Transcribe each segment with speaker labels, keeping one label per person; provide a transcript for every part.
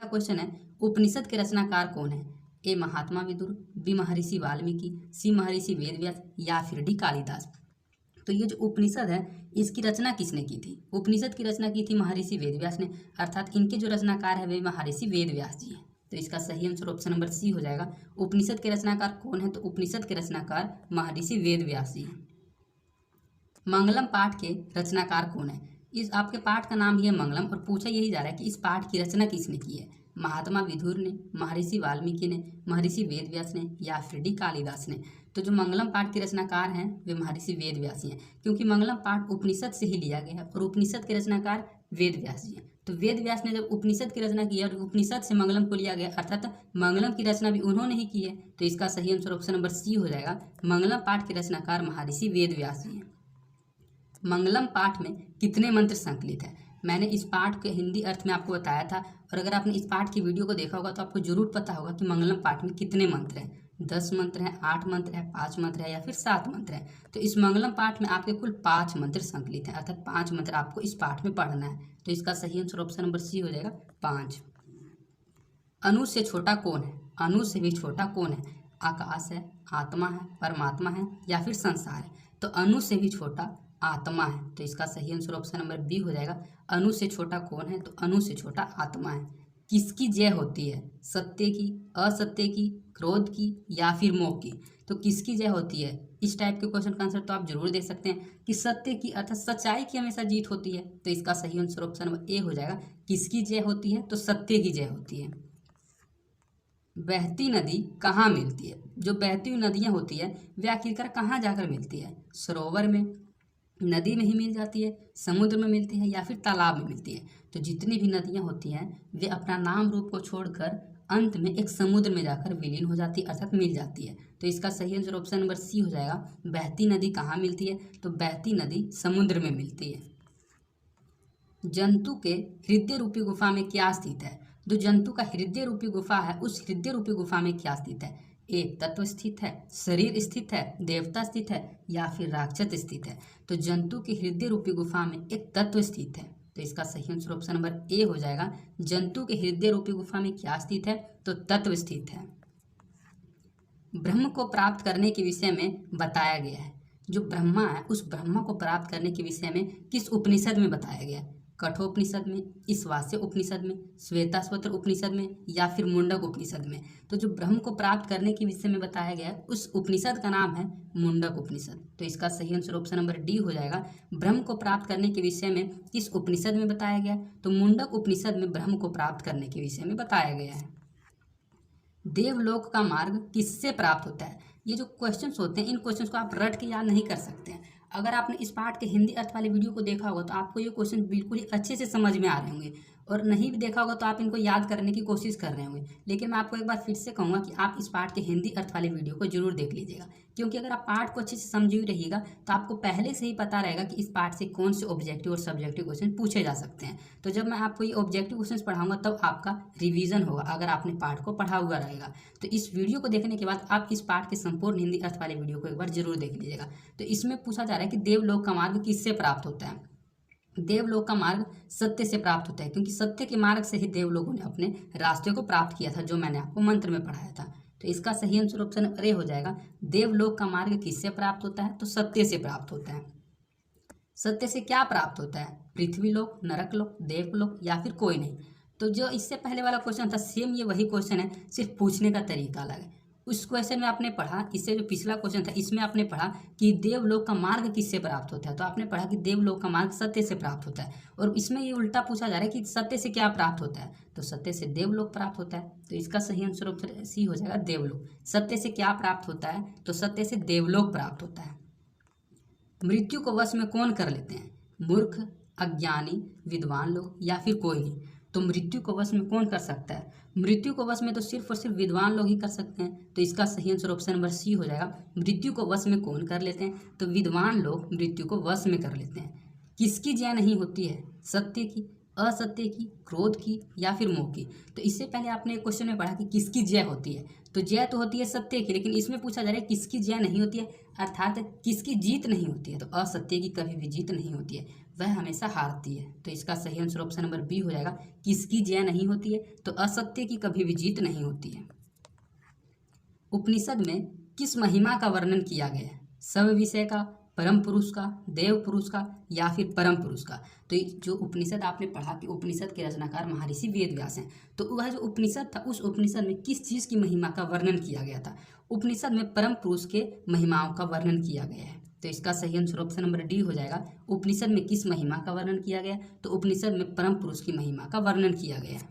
Speaker 1: Question है, उपनिषद के रचनाकार कौन है? ए महात्मा विदुर, बी महर्षि वाल्मीकि, सी महर्षि वेदव्यास या फिर डी कालिदास। तो ये जो उपनिषद है इसकी रचना किसने की थी? उपनिषद की रचना की थी महर्षि वेदव्यास ने, अर्थात इनके जो रचनाकार है वे महर्षि वेदव्यास जी हैं। तो इसका सही आंसर ऑप्शन नंबर सी हो जाएगा। उपनिषद के रचनाकार कौन है? तो उपनिषद के रचनाकार महर्षि वेदव्यास जी हैं। मंगलम पाठ के रचनाकार कौन है? इस आपके पाठ का नाम ही है मंगलम और पूछा यही जा रहा है कि इस पाठ की रचना किसने की है? महात्मा विदुर ने, महर्षि वाल्मीकि ने, महर्षि वेदव्यास ने या फिर डी कालिदास ने। तो जो मंगलम पाठ के रचनाकार हैं वे महर्षि वेदव्यास हैं, क्योंकि मंगलम पाठ उपनिषद से ही लिया गया है और उपनिषद के रचनाकार वेदव्यास जी हैं। तो वेदव्यास ने जब उपनिषद की रचना की है और उपनिषद से मंगलम को लिया गया, अर्थात मंगलम की रचना भी उन्होंने ही की है। तो इसका सही आंसर ऑप्शन नंबर सी हो जाएगा। मंगलम पाठ के रचनाकार महर्षि वेदव्यास जी हैं। मंगलम पाठ में कितने मंत्र संकलित हैं? मैंने इस पाठ के हिंदी अर्थ में आपको बताया था और अगर आपने इस पाठ की वीडियो को देखा होगा तो आपको जरूर पता होगा कि मंगलम पाठ में कितने मंत्र हैं। 10 मंत्र हैं, 8 मंत्र है, 5 मंत्र है या फिर 7 मंत्र है। तो इस मंगलम पाठ में आपके कुल 5 मंत्र संकलित हैं, अर्थात 5 मंत्र आपको इस पाठ में पढ़ना है। तो इसका सही आंसर ऑप्शन नंबर सी हो जाएगा 5। अनु से छोटा कौन है? अनु से भी छोटा कौन है? आकाश है, आत्मा है, परमात्मा है या फिर संसार है? तो अनु से भी छोटा आत्मा है। तो इसका सही आंसर ऑप्शन नंबर बी हो जाएगा। अनु से छोटा कौन है? तो अनु से छोटा आत्मा है। किसकी जय होती है? सत्य की, असत्य की, क्रोध की या फिर मोह की? तो किसकी जय होती है? इस टाइप के क्वेश्चन का आंसर तो आप जरूर दे सकते हैं कि सत्य की, अर्थात सच्चाई की हमेशा जीत होती है। तो इसका सही आंसर ऑप्शन नंबर ए हो जाएगा। किसकी जय होती है? तो सत्य की जय होती है। बहती नदी कहाँ मिलती है? जो बहती हुई नदियाँ होती है वे आखिरकार कहाँ जाकर मिलती है? सरोवर में, नदी में ही मिल जाती है, समुद्र में मिलती है या फिर तालाब में मिलती है? तो जितनी भी नदियाँ होती हैं वे अपना नाम रूप को छोड़कर अंत में एक समुद्र में जाकर विलीन हो जाती है, अर्थात मिल जाती है। तो इसका सही आंसर ऑप्शन नंबर सी हो जाएगा। बहती नदी कहाँ मिलती है? तो बहती नदी समुद्र में मिलती है। जंतु के हृदय रूपी गुफा में क्या स्थित है? जो जंतु का हृदय रूपी गुफा है उस हृदय रूपी गुफा में क्या स्थित है? एक तत्व स्थित है, शरीर स्थित है, देवता स्थित है या फिर राक्षस स्थित है? तो जंतु के हृदय रूपी गुफा में एक तत्व स्थित है। तो इसका सही आंसर ऑप्शन नंबर ए हो जाएगा। जंतु के हृदय रूपी गुफा में क्या स्थित है? तो तत्व स्थित है। ब्रह्म को प्राप्त करने के विषय में बताया गया है। जो ब्रह्मा है उस ब्रह्मा को प्राप्त करने के विषय में किस उपनिषद में बताया गया है? कठोपनिषद में, ईशावास्य उपनिषद में, श्वेताश्वतर उपनिषद में या फिर मुंडक उपनिषद में? तो जो ब्रह्म को प्राप्त करने के विषय में बताया गया है उस उपनिषद का नाम है मुंडक उपनिषद। तो इसका सही आंसर ऑप्शन नंबर डी हो जाएगा। ब्रह्म को प्राप्त करने के विषय में किस उपनिषद में बताया गया? तो मुंडक उपनिषद में ब्रह्म को प्राप्त करने के विषय में बताया गया है। देवलोक का मार्ग किससे प्राप्त होता है? ये जो क्वेश्चंस होते हैं इन क्वेश्चंस को आप रट के याद नहीं कर सकते हैं। अगर आपने इस पाठ के हिंदी अर्थ वाले वीडियो को देखा होगा तो आपको ये क्वेश्चन बिल्कुल ही अच्छे से समझ में आ रहे होंगे और नहीं भी देखा होगा तो आप इनको याद करने की कोशिश कर रहे होंगे। लेकिन मैं आपको एक बार फिर से कहूँगा कि आप इस पाठ के हिंदी अर्थ वाले वीडियो को जरूर देख लीजिएगा, क्योंकि अगर आप पाठ को अच्छे से समझे हुए रहिएगा तो आपको पहले से ही पता रहेगा कि इस पाठ से कौन से ऑब्जेक्टिव और सब्जेक्टिव क्वेश्चन पूछे जा सकते हैं। तो जब मैं आपको ये ऑब्जेक्टिव क्वेश्चन पढ़ाऊंगा तब आपका रिवीजन होगा, अगर आपने पाठ को पढ़ा हुआ रहेगा। तो इस वीडियो को देखने के बाद आप इस पाठ के संपूर्ण हिंदी अर्थ वाले वीडियो को एक बार जरूर देख लीजिएगा। तो इसमें पूछा जा रहा है कि देवलोक का मार्ग किससे प्राप्त होता है? देवलोक का मार्ग सत्य से प्राप्त होता है, क्योंकि सत्य के मार्ग से ही देवलोगों ने अपने रास्ते को प्राप्त किया था, जो मैंने आपको मंत्र में पढ़ाया था। तो इसका सही आंसर ऑप्शन ए हो जाएगा। देवलोक का मार्ग किससे प्राप्त होता है? तो सत्य से प्राप्त होता है। सत्य से क्या प्राप्त होता है? पृथ्वीलोक, नरकलोक, देवलोक या फिर कोई नहीं? तो जो इससे पहले वाला क्वेश्चन था सेम ये वही क्वेश्चन है, सिर्फ पूछने का तरीका अलग है। उस क्वेश्चन में आपने पढ़ा, इससे जो पिछला क्वेश्चन था इसमें आपने पढ़ा कि देवलोक का मार्ग किससे प्राप्त होता है, तो आपने पढ़ा कि देवलोक का मार्ग सत्य से प्राप्त होता है। और इसमें ये उल्टा पूछा जा रहा है कि सत्य से क्या प्राप्त होता है? तो सत्य से देवलोक प्राप्त होता है। तो इसका सही आंसर ऑप्शन सी हो जाएगा, देवलोक। सत्य से क्या प्राप्त होता है? तो सत्य से देवलोक प्राप्त होता है। मृत्यु को वश में कौन कर लेते हैं? मूर्ख, अज्ञानी, विद्वान लोग या फिर कोई नहीं? तो मृत्यु को वश में कौन कर सकता है? मृत्यु को वश में तो सिर्फ और सिर्फ विद्वान लोग ही कर सकते हैं। तो इसका सही आंसर ऑप्शन नंबर सी हो जाएगा। मृत्यु को वश में कौन कर लेते हैं? तो विद्वान लोग मृत्यु को वश में कर लेते हैं। किसकी जय नहीं होती है? सत्य की, असत्य की, क्रोध की या फिर मोह की? तो इससे पहले आपने एक क्वेश्चन में पढ़ा कि किसकी जय होती है, तो जय तो होती है सत्य की, लेकिन इसमें पूछा जा रहा है किसकी जय नहीं होती है, अर्थात किसकी जीत नहीं होती है। तो असत्य की कभी भी जीत नहीं होती है। वह हमेशा हारती है। तो इसका सही आंसर ऑप्शन नंबर बी हो जाएगा, किसकी जय नहीं होती है, तो असत्य की कभी भी जीत नहीं होती है। उपनिषद में किस महिमा का वर्णन किया गया है, सब विषय का, परम पुरुष का, देव पुरुष का, या फिर परम पुरुष का। तो जो उपनिषद आपने पढ़ा कि उपनिषद के रचनाकार महर्षि वेद व्यास हैं, तो वह जो उपनिषद था उस उपनिषद में किस चीज़ की महिमा का वर्णन किया गया था, उपनिषद में परम पुरुष के महिमाओं का वर्णन किया गया है। तो इसका सही आंसर ऑप्शन नंबर डी हो जाएगा, उपनिषद में किस महिमा का वर्णन किया गया, तो उपनिषद में परम पुरुष की महिमा का वर्णन किया गया है।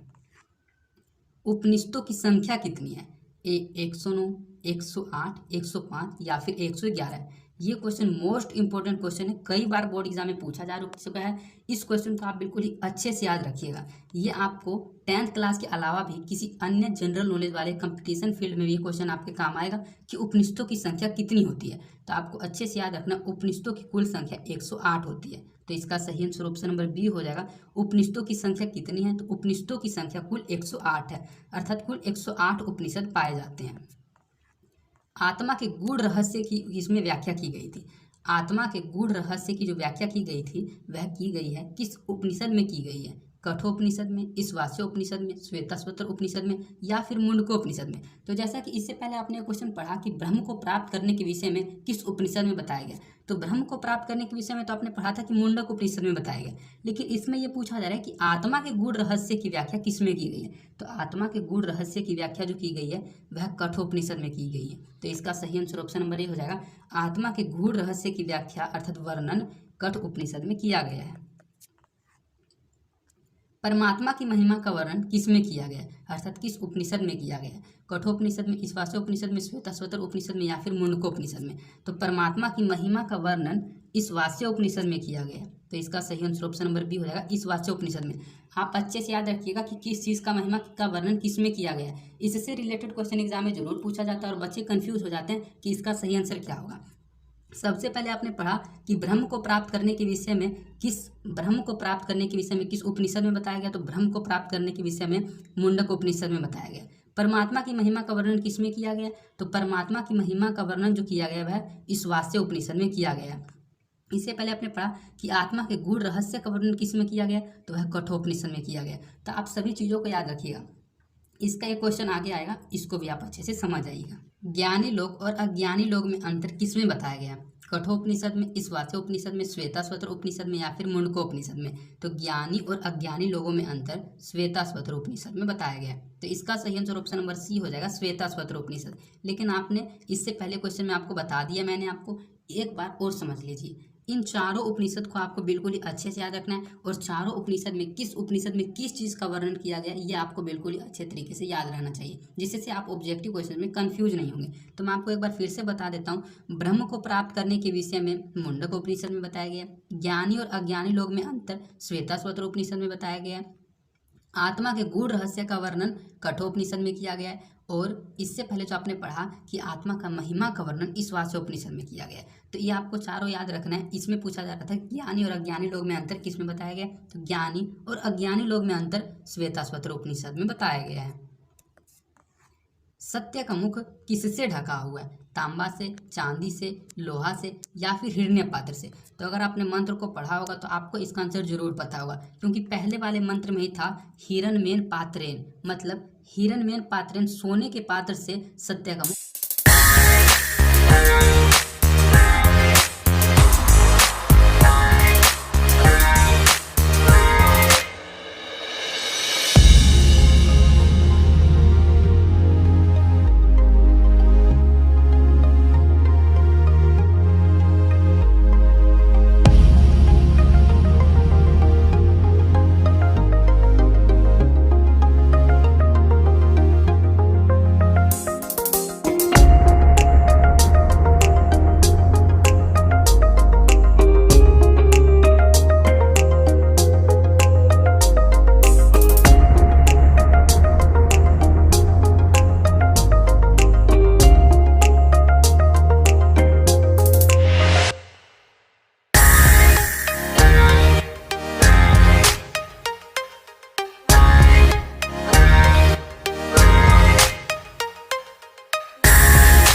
Speaker 1: उपनिषदों की संख्या कितनी है, 109, 108, 105 या फिर 111। ये क्वेश्चन मोस्ट इंपॉर्टेंट क्वेश्चन है, कई बार बोर्ड एग्जाम में पूछा जा चुका है। इस क्वेश्चन को आप बिल्कुल ही अच्छे से याद रखिएगा। ये आपको 10th क्लास के अलावा भी किसी अन्य जनरल नॉलेज वाले कंपटीशन फील्ड में भी क्वेश्चन आपके काम आएगा कि उपनिषदों की संख्या कितनी होती है। तो आपको अच्छे से याद रखना, उपनिषदों की कुल संख्या 108 होती है। तो इसका सही आंसर ऑप्शन नंबर बी हो जाएगा, उपनिषदों की संख्या कितनी है, तो उपनिषदों की संख्या कुल 108 है, अर्थात कुल 108 उपनिषद पाए जाते हैं। आत्मा के गूढ़ रहस्य की इसमें व्याख्या की गई थी। आत्मा के गूढ़ रहस्य की जो व्याख्या की गई थी वह की गई है किस उपनिषद में की गई है, कठोपनिषद में, ईशावास्योपनिषद में, श्वेतस्वतर उपनिषद में, या फिर मुंडकोपनिषद में। तो जैसा कि इससे पहले आपने क्वेश्चन पढ़ा कि ब्रह्म को प्राप्त करने के विषय में किस उपनिषद में बताया गया, तो ब्रह्म को प्राप्त करने के विषय में तो आपने पढ़ा था कि मुंडक उपनिषद में बताया गया, लेकिन इसमें यह पूछा जा रहा है कि आत्मा के गूढ़ रहस्य की व्याख्या किस में की गई है। तो आत्मा के गूढ़ रहस्य की व्याख्या जो की गई है वह कठोपनिषद में की गई है। तो इसका सही आंसर ऑप्शन नंबर ए हो जाएगा, आत्मा के गूढ़ रहस्य की व्याख्या अर्थात वर्णन कठ उपनिषद में किया गया है। परमात्मा की महिमा का वर्णन किस में किया गया है, अर्थात किस उपनिषद में किया गया है, कठोपनिषद में, ईशावास्योपनिषद में, श्वेतस्वतर उपनिषद में, या फिर मुंडकोपनिषद में। तो परमात्मा की महिमा का वर्णन ईशावास्योपनिषद में किया गया है। तो इसका सही आंसर ऑप्शन नंबर बी हो जाएगा, ईशावास्योपनिषद में। आप अच्छे से याद रखिएगा कि किस चीज़ का महिमा का वर्णन किस में किया गया है। इससे रिलेटेड क्वेश्चन एग्जाम में जरूर पूछा जाता है और बच्चे कंफ्यूज हो जाते हैं कि इसका सही आंसर क्या होगा। सबसे पहले आपने पढ़ा कि ब्रह्म को प्राप्त करने के विषय में किस उपनिषद में बताया गया, तो ब्रह्म को प्राप्त करने के विषय में मुंडक उपनिषद में बताया गया। परमात्मा की महिमा का वर्णन किस में किया गया, तो परमात्मा की महिमा का वर्णन जो किया गया वह ईशावास्य उपनिषद में किया गया। इससे पहले आपने पढ़ा कि आत्मा के गूढ़ रहस्य का वर्णन किस में किया गया, तो वह कठोपनिषद में किया गया। तो आप सभी चीज़ों को याद रखिएगा। इसका एक क्वेश्चन आगे आएगा, इसको भी आप अच्छे से समझ आइएगा। ज्ञानी लोग और अज्ञानी लोग में अंतर किस में बताया गया, कठोपनिषद में, ईशावास्योपनिषद में, श्वेतस्वतर उपनिषद में, या फिर मुंडकोपनिषद में। तो ज्ञानी और अज्ञानी लोगों में अंतर श्वेतस्वतर उपनिषद में बताया गया। तो इसका सही आंसर ऑप्शन नंबर सी हो जाएगा, श्वेतस्वतर उपनिषद। लेकिन आपने इससे पहले क्वेश्चन में आपको बता दिया मैंने आपको, एक बार और समझ लीजिए। इन चारों उपनिषद को आपको बिल्कुल ही अच्छे से याद रखना है, और चारों उपनिषद में किस चीज़ का वर्णन किया गया ये आपको बिल्कुल ही अच्छे तरीके से याद रहना चाहिए, जिससे आप ऑब्जेक्टिव क्वेश्चन में कंफ्यूज नहीं होंगे। तो मैं आपको एक बार फिर से बता देता हूँ, ब्रह्म को प्राप्त करने के विषय में मुंडक उपनिषद में बताया गया, ज्ञानी और अज्ञानी लोग में अंतर श्वेतस्वतर उपनिषद में बताया गया, आत्मा के गूढ़ रहस्य का वर्णन कठोपनिषद में किया गया है, और इससे पहले जो आपने पढ़ा कि आत्मा का महिमा का वर्णन ईशावास्योपनिषद में किया गया है। तो ये आपको चारों याद रखना है। इसमें पूछा जा रहा था ज्ञानी और अज्ञानी लोग में अंतर किस में बताया गया, तो ज्ञानी और अज्ञानी लोग में अंतर श्वेतस्वतर उपनिषद में बताया गया है। सत्य का मुख किससे ढका हुआ है, तांबा से, चांदी से, लोहा से, या फिर हिरण्य पात्र से। तो अगर आपने मंत्र को पढ़ा होगा तो आपको इसका आंसर जरूर पता होगा, क्योंकि पहले वाले मंत्र में ही था हिरण्यमेन पात्रेन, मतलब हिरण्यमेन पात्रेन, सोने के पात्र से सत्य का मुख